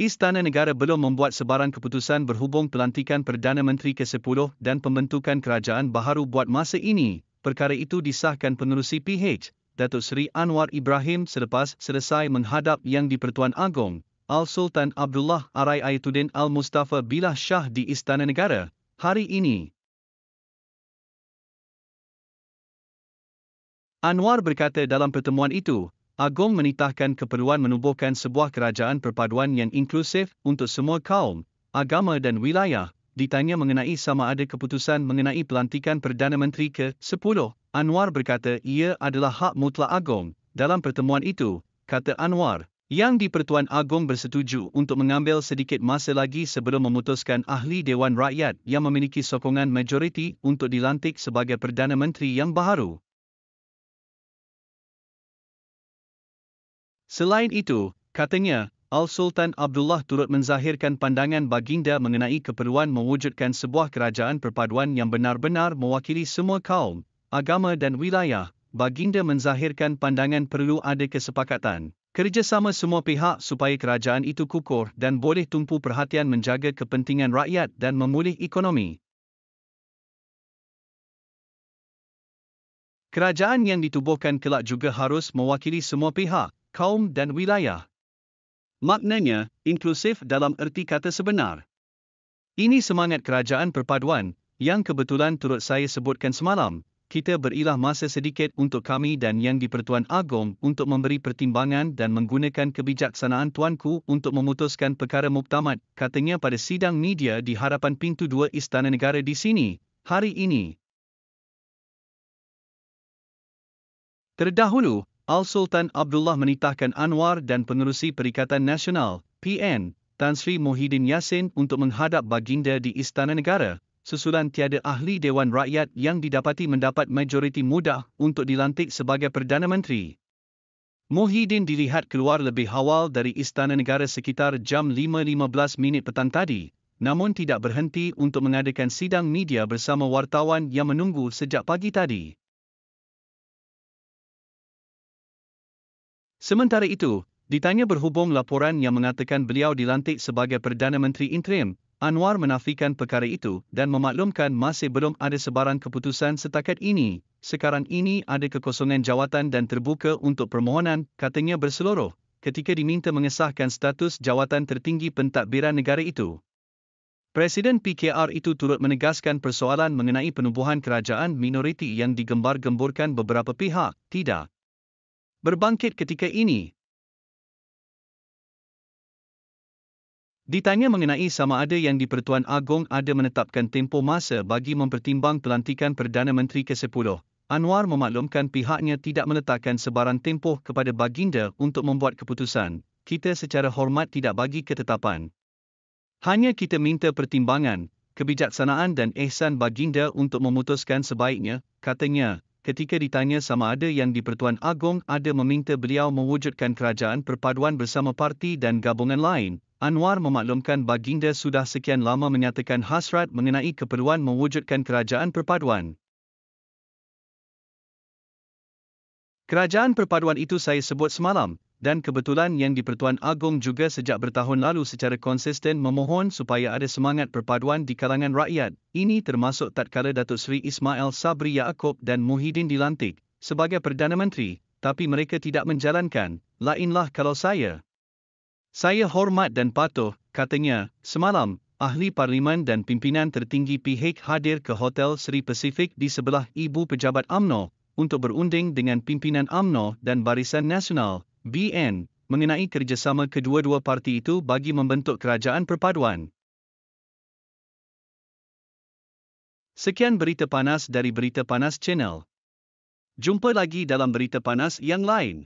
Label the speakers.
Speaker 1: Istana Negara belum membuat sebarang keputusan berhubung pelantikan Perdana Menteri ke-10 dan pembentukan kerajaan baharu buat masa ini. Perkara itu disahkan Pengerusi PH, Datuk Seri Anwar Ibrahim selepas selesai menghadap Yang di-Pertuan Agong, Al-Sultan Abdullah Arai Ayatuddin Al-Mustafa Billah Shah di Istana Negara, hari ini. Anwar berkata dalam pertemuan itu, Agong menitahkan keperluan menubuhkan sebuah kerajaan perpaduan yang inklusif untuk semua kaum, agama dan wilayah. Ditanya mengenai sama ada keputusan mengenai pelantikan Perdana Menteri ke-10, Anwar berkata ia adalah hak mutlak Agong. Dalam pertemuan itu, kata Anwar, Yang di-Pertuan Agong bersetuju untuk mengambil sedikit masa lagi sebelum memutuskan Ahli Dewan Rakyat yang memiliki sokongan majoriti untuk dilantik sebagai Perdana Menteri yang baharu. Selain itu, katanya, Al-Sultan Abdullah turut menzahirkan pandangan baginda mengenai keperluan mewujudkan sebuah kerajaan perpaduan yang benar-benar mewakili semua kaum, agama dan wilayah. Baginda menzahirkan pandangan perlu ada kesepakatan, kerjasama semua pihak supaya kerajaan itu kukuh dan boleh tumpu perhatian menjaga kepentingan rakyat dan memulih ekonomi. Kerajaan yang ditubuhkan kelak juga harus mewakili semua pihak, kaum dan wilayah. Maknanya, inklusif dalam erti kata sebenar. Ini semangat kerajaan perpaduan, yang kebetulan turut saya sebutkan semalam. Kita berilah masa sedikit untuk kami dan Yang di-Pertuan Agong untuk memberi pertimbangan dan menggunakan kebijaksanaan tuanku untuk memutuskan perkara muktamad, katanya pada sidang media di hadapan pintu 2 Istana Negara di sini, hari ini. Terdahulu, Al-Sultan Abdullah menitahkan Anwar dan Pengerusi Perikatan Nasional, PN, Tan Sri Muhyiddin Yassin untuk menghadap baginda di Istana Negara, susulan tiada Ahli Dewan Rakyat yang didapati mendapat majoriti mudah untuk dilantik sebagai Perdana Menteri. Muhyiddin dilihat keluar lebih awal dari Istana Negara sekitar jam 5.15 petang tadi, namun tidak berhenti untuk mengadakan sidang media bersama wartawan yang menunggu sejak pagi tadi. Sementara itu, ditanya berhubung laporan yang mengatakan beliau dilantik sebagai Perdana Menteri interim, Anwar menafikan perkara itu dan memaklumkan masih belum ada sebarang keputusan setakat ini. Sekarang ini ada kekosongan jawatan dan terbuka untuk permohonan, katanya berseluruh, ketika diminta mengesahkan status jawatan tertinggi pentadbiran negara itu. Presiden PKR itu turut menegaskan persoalan mengenai penubuhan kerajaan minoriti yang digembar-gemburkan beberapa pihak, tidak berbangkit ketika ini. Ditanya mengenai sama ada Yang di-Pertuan Agong ada menetapkan tempoh masa bagi mempertimbang pelantikan Perdana Menteri ke-10, Anwar memaklumkan pihaknya tidak meletakkan sebarang tempoh kepada baginda untuk membuat keputusan. Kita secara hormat tidak bagi ketetapan. Hanya kita minta pertimbangan, kebijaksanaan dan ihsan baginda untuk memutuskan sebaiknya, katanya. Ketika ditanya sama ada Yang di-Pertuan Agong ada meminta beliau mewujudkan kerajaan perpaduan bersama parti dan gabungan lain, Anwar memaklumkan baginda sudah sekian lama menyatakan hasrat mengenai keperluan mewujudkan kerajaan perpaduan. Kerajaan perpaduan itu saya sebut semalam, dan kebetulan Yang di-Pertuan Agong juga sejak bertahun lalu secara konsisten memohon supaya ada semangat perpaduan di kalangan rakyat. Ini termasuk tatkala Datuk Seri Ismail Sabri Yaakob dan Muhyiddin dilantik sebagai Perdana Menteri, tapi mereka tidak menjalankan. Lainlah kalau saya hormat dan patuh, katanya, semalam, ahli parlimen dan pimpinan tertinggi PH hadir ke Hotel Seri Pasifik di sebelah Ibu Pejabat UMNO, untuk berunding dengan pimpinan UMNO dan Barisan Nasional, BN, mengenai kerjasama kedua-dua parti itu bagi membentuk kerajaan perpaduan. Sekian berita panas dari Berita Panas Channel. Jumpa lagi dalam berita panas yang lain.